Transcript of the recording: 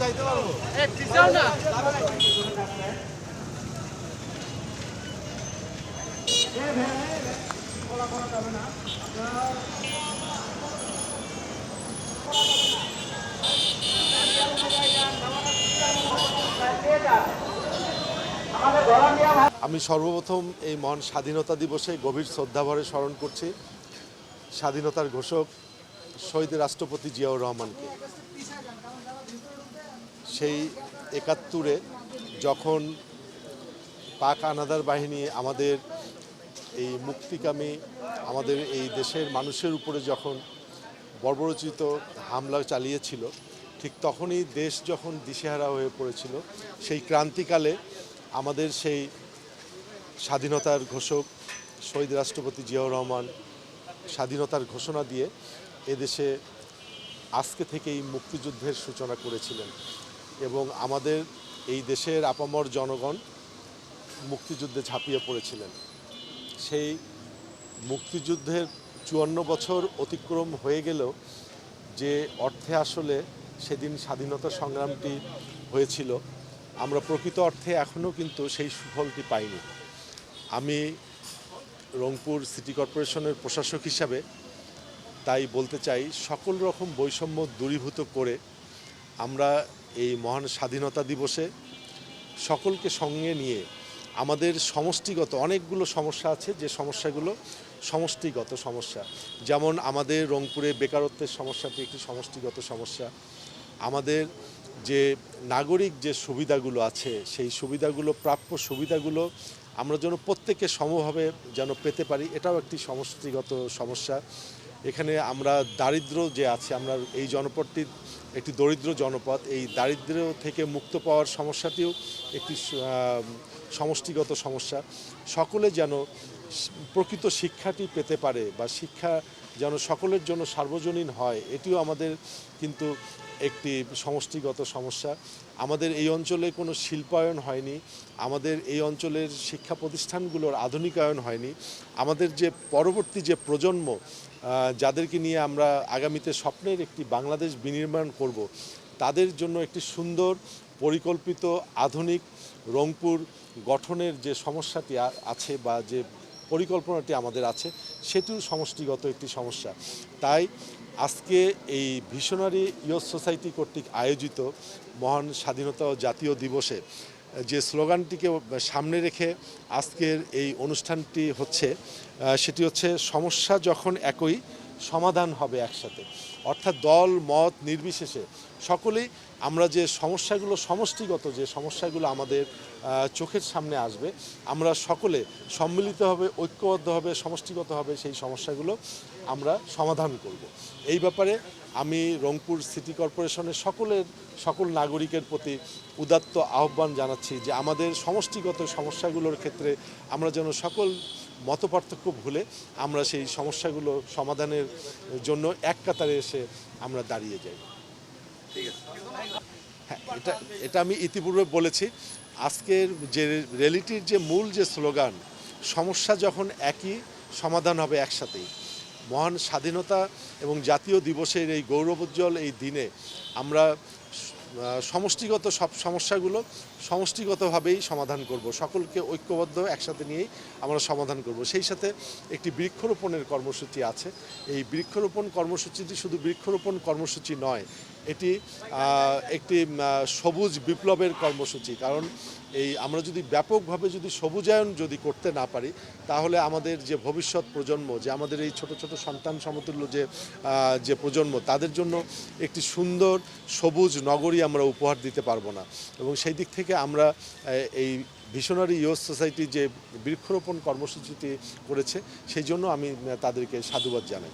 আমি সর্বপ্রথম এই মহান স্বাধীনতা দিবসে গভীর শ্রদ্ধাভরে স্মরণ করছি স্বাধীনতার ঘোষক শহীদ রাষ্ট্রপতি জিয়াউর রহমানকে। সেই ৭১-এ যখন পাক হানাদার বাহিনী আমাদের এই মুক্তিকামী আমাদের এই দেশের মানুষের উপরে যখন বর্বরোচিত হামলা চালিয়েছিল, ঠিক তখনই দেশ যখন দিশেহারা হয়ে পড়েছিল, সেই ক্রান্তিকালে আমাদের সেই স্বাধীনতার ঘোষক শহীদ রাষ্ট্রপতি জিয়াউর রহমান স্বাধীনতার ঘোষণা দিয়ে এদেশে আজকে থেকেই মুক্তিযুদ্ধের সূচনা করেছিলেন এবং আমাদের এই দেশের আপামর জনগণ মুক্তিযুদ্ধে ঝাঁপিয়ে পড়েছিলেন। সেই মুক্তিযুদ্ধের ৫৪ বছর অতিক্রম হয়ে গেলেও যে অর্থে আসলে সেদিন স্বাধীনতা সংগ্রামটি হয়েছিল, আমরা প্রকৃত অর্থে এখনও কিন্তু সেই সুফলটি পাইনি। আমি রংপুর সিটি কর্পোরেশনের প্রশাসক হিসাবে তাই বলতে চাই, সকল রকম বৈষম্য দূরীভূত করে আমরা এই মহান স্বাধীনতা দিবসে সকলকে সঙ্গে নিয়ে আমাদের সমষ্টিগত অনেকগুলো সমস্যা আছে, যে সমস্যাগুলো সমষ্টিগত সমস্যা, যেমন আমাদের রংপুরে বেকারত্বের সমস্যাটি একটি সমষ্টিগত সমস্যা। আমাদের যে নাগরিক যে সুবিধাগুলো আছে, সেই সুবিধাগুলো প্রাপ্য সুবিধাগুলো আমরা যেন প্রত্যেকে সমভাবে যেন পেতে পারি, এটাও একটি সমষ্টিগত সমস্যা। এখানে আমরা দারিদ্র্য যে আছে, আমরা এই জনপদটি একটি দরিদ্র জনপদ, এই দারিদ্র্য থেকে মুক্ত পাওয়ার সমস্যাটিও একটি সমষ্টিগত সমস্যা। সকলে যেন প্রকৃত শিক্ষাটি পেতে পারে বা শিক্ষা যেন সকলের জন্য সার্বজনীন হয়, এটিও আমাদের কিন্তু একটি সমষ্টিগত সমস্যা। আমাদের এই অঞ্চলে কোনো শিল্পায়ন হয়নি, আমাদের এই অঞ্চলের শিক্ষা প্রতিষ্ঠানগুলোর আধুনিকায়ন হয়নি। আমাদের যে পরবর্তী যে প্রজন্ম, যাদেরকে নিয়ে আমরা আগামীতে স্বপ্নের একটি বাংলাদেশ বিনির্মাণ করব, তাদের জন্য একটি সুন্দর পরিকল্পিত আধুনিক রংপুর গঠনের যে সমস্যাটি আছে বা যে পরিকল্পনাটি আমাদের আছে, সেটিও সমষ্টিগত একটি সমস্যা। তাই আজকে এই ভিশনারি ইয়ুথ সোসাইটি কর্তৃক আয়োজিত মহান স্বাধীনতা ও জাতীয় দিবসে যে স্লোগানটিকে সামনে রেখে আজকের এই অনুষ্ঠানটি হচ্ছে, সেটি হচ্ছে সমস্যা যখন একই, সমাধান হবে একসাথে। অর্থাৎ দল মত নির্বিশেষে সকলেই আমরা যে সমস্যাগুলো সমষ্টিগত, যে সমস্যাগুলো আমাদের চোখের সামনে আসবে, আমরা সকলে সম্মিলিতভাবে ঐক্যবদ্ধভাবে সমষ্টিগতভাবে সেই সমস্যাগুলো আমরা সমাধান করব। এই ব্যাপারে আমি রংপুর সিটি কর্পোরেশনের সকল নাগরিকের প্রতি উদাত্ত আহ্বান জানাচ্ছি যে আমাদের সমষ্টিগত সমস্যাগুলোর ক্ষেত্রে আমরা যেন সকল মতপার্থক্য ভুলে আমরা সেই সমস্যাগুলো সমাধানের জন্য এক কাতারে এসে আমরা দাঁড়িয়ে যাই। ঠিক আছে, হ্যাঁ, এটা আমি ইতিপূর্বে বলেছি। আজকের যে র্যালিটির যে মূল যে স্লোগান, সমস্যা যখন একই, সমাধান হবে একসাথেই। মহান স্বাধীনতা এবং জাতীয় দিবসের এই গৌরবোজ্জ্বল এই দিনে আমরা সমষ্টিগত সব সমস্যাগুলো সমষ্টিগতভাবেই সমাধান করব, সকলকে ঐক্যবদ্ধ একসাথে নিয়েই আমরা সমাধান করব। সেই সাথে একটি বৃক্ষরোপণের কর্মসূচি আছে। এই বৃক্ষরোপণ কর্মসূচিটি শুধু বৃক্ষরোপণ কর্মসূচি নয়, এটি একটি সবুজ বিপ্লবের কর্মসূচি। কারণ এই আমরা যদি ব্যাপকভাবে যদি সবুজায়ন যদি করতে না পারি, তাহলে আমাদের যে ভবিষ্যৎ প্রজন্ম, যে আমাদের এই ছোট ছোট সন্তান সমতুল্য যে প্রজন্ম, তাদের জন্য একটি সুন্দর সবুজ নগরী আমরা উপহার দিতে পারবো না। এবং সেই দিক থেকে আমরা এই ভিশনারি ইয়ুথ সোসাইটি যে বৃক্ষরোপণ কর্মসূচিটি করেছে, সেই জন্য আমি তাদেরকে সাধুবাদ জানাই।